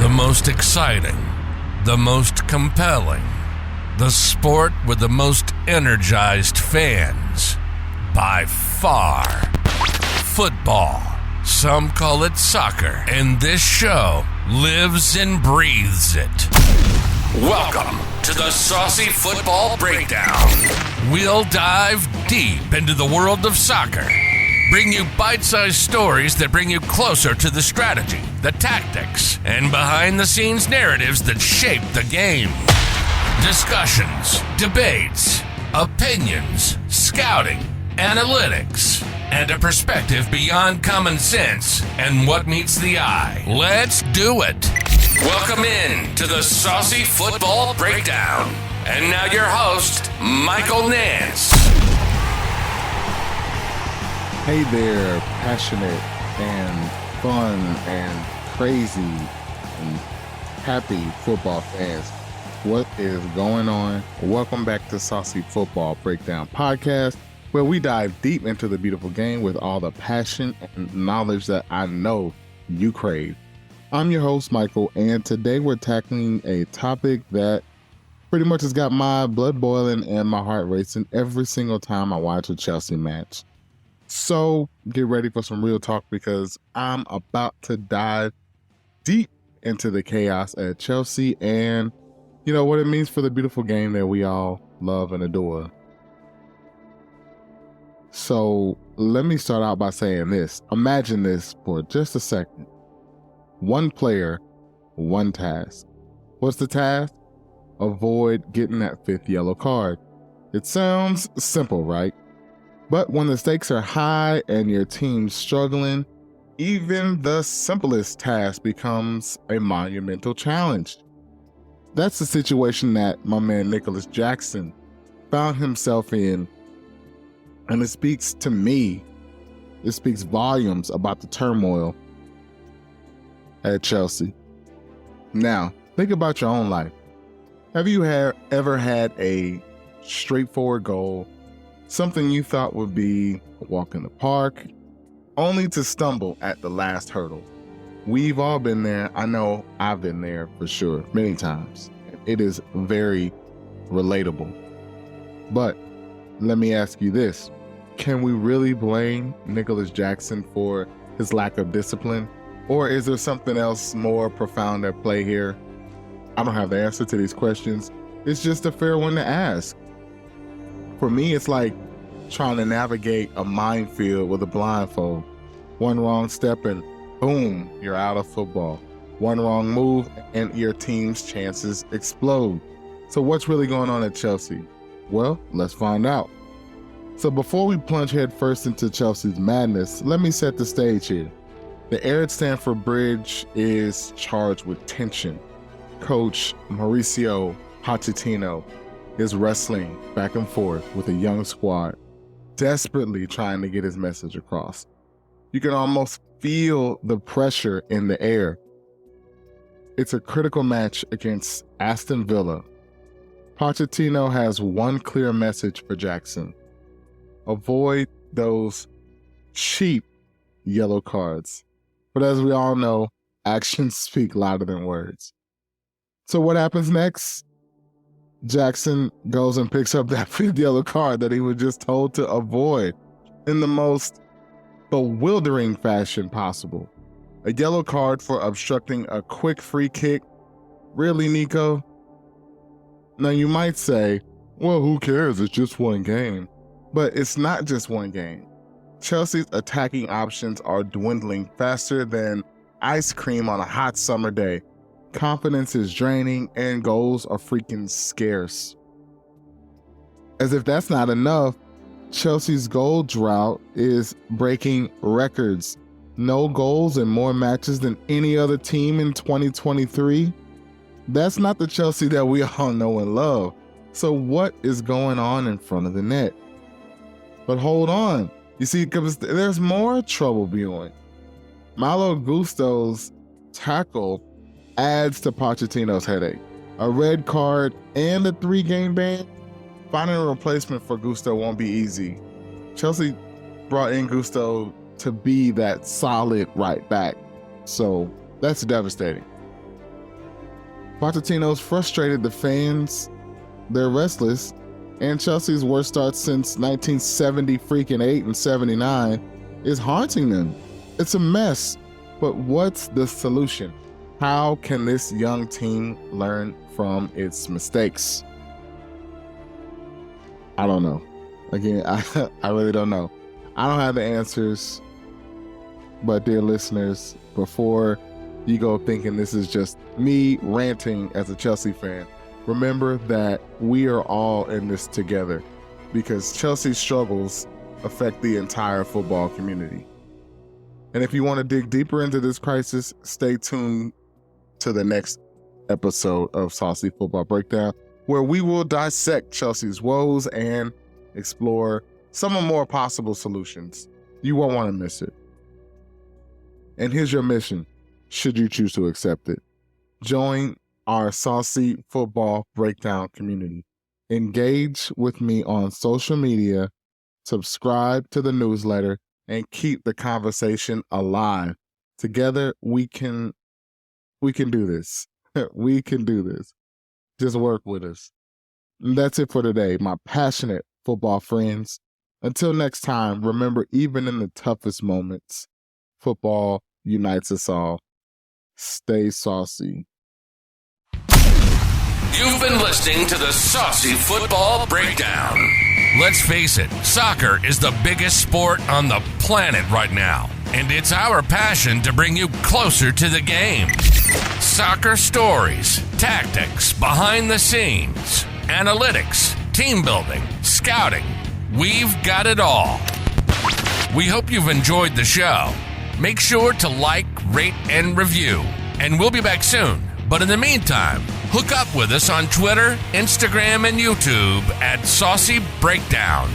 The most exciting, the most compelling, the sport with the most energized fans, by far. Football. Some call it soccer, and this show lives and breathes it. Welcome to the Saucy Football Breakdown. We'll dive deep into the world of soccer, bring you bite-sized stories that bring you closer to the strategy, the tactics, and behind-the-scenes narratives that shape the game. Discussions, debates, opinions, scouting, analytics, and a perspective beyond common sense and what meets the eye. Let's do it. Welcome in to the Saucy Football Breakdown. And now your host, Michael Nance. Hey there, passionate and fun and crazy and happy football fans. What is going on? Welcome back to Saucy Football Breakdown Podcast, where we dive deep into the beautiful game with all the passion and knowledge that I know you crave. I'm your host, Michael, and today we're tackling a topic that pretty much has got my blood boiling and my heart racing every single time I watch a Chelsea match. So get ready for some real talk because I'm about to dive deep into the chaos at Chelsea and you know what it means for the beautiful game that we all love and adore. So let me start out by saying this. Imagine this for just a second. One player, one task. What's the task? Avoid getting that fifth yellow card. It sounds simple, right? But when the stakes are high and your team's struggling, even the simplest task becomes a monumental challenge. That's the situation that my man Nicholas Jackson found himself in. And it speaks to me, it speaks volumes about the turmoil at Chelsea. Now, think about your own life. Have you ever had a straightforward goal, something you thought would be a walk in the park, only to stumble at the last hurdle? We've all been there. I know I've been there for sure, many times. It is very relatable. But let me ask you this. Can we really blame Nicholas Jackson for his lack of discipline? Or is there something else more profound at play here? I don't have the answer to these questions. It's just a fair one to ask. For me, it's like trying to navigate a minefield with a blindfold. One wrong step and boom, you're out of football. One wrong move and your team's chances explode. So what's really going on at Chelsea? Well, let's find out. So before we plunge headfirst into Chelsea's madness, let me set the stage here. The air at Stamford Bridge is charged with tension. Coach Mauricio Patino is wrestling back and forth with a young squad, desperately trying to get his message across. You can almost feel the pressure in the air. It's a critical match against Aston Villa. Pochettino has one clear message for Jackson. Avoid those cheap yellow cards. But as we all know, actions speak louder than words. So what happens next? Jackson goes and picks up that fifth yellow card that he was just told to avoid in the most bewildering fashion possible. A yellow card for obstructing a quick free kick. Really, Nico? Now you might say, well, who cares? It's just one game. But it's not just one game. Chelsea's attacking options are dwindling faster than ice cream on a hot summer day. Confidence is draining and goals are freaking scarce. As if that's not enough, Chelsea's goal drought is breaking records. No goals in more matches than any other team in 2023. That's not the Chelsea that we all know and love. So what is going on in front of the net? But hold on. You see, because there's more trouble brewing. Malo Gusto's tackle adds to Pochettino's headache. A red card and a 3-game ban. Finding a replacement for Gusto won't be easy. Chelsea brought in Gusto to be that solid right back. So that's devastating. Pochettino's frustrated the fans. They're restless. And Chelsea's worst start since 1970 freaking 8 and 79 is haunting them. It's a mess. But what's the solution? How can this young team learn from its mistakes? I don't know. Again, I really don't know. I don't have the answers. But dear listeners, before you go thinking this is just me ranting as a Chelsea fan, remember that we are all in this together because Chelsea's struggles affect the entire football community. And if you want to dig deeper into this crisis, stay tuned to the next episode of Saucy Football Breakdown, where we will dissect Chelsea's woes and explore some of more possible solutions. You won't want to miss it. And here's your mission, should you choose to accept it. Join our Saucy Football Breakdown community. Engage with me on social media, subscribe to the newsletter, and keep the conversation alive. Together, we can do this. We can do this. Just work with us. And that's it for today, my passionate football friends. Until next time, remember, even in the toughest moments, football unites us all. Stay saucy. You've been listening to the Saucy Football Breakdown. Let's face it, soccer is the biggest sport on the planet right now, and it's our passion to bring you closer to the game. Soccer stories, tactics, behind the scenes, analytics, team building, scouting. We've got it all. We hope you've enjoyed the show. Make sure to like, rate, and review, and we'll be back soon. But in the meantime, hook up with us on Twitter, Instagram, and YouTube at Saucy Breakdown.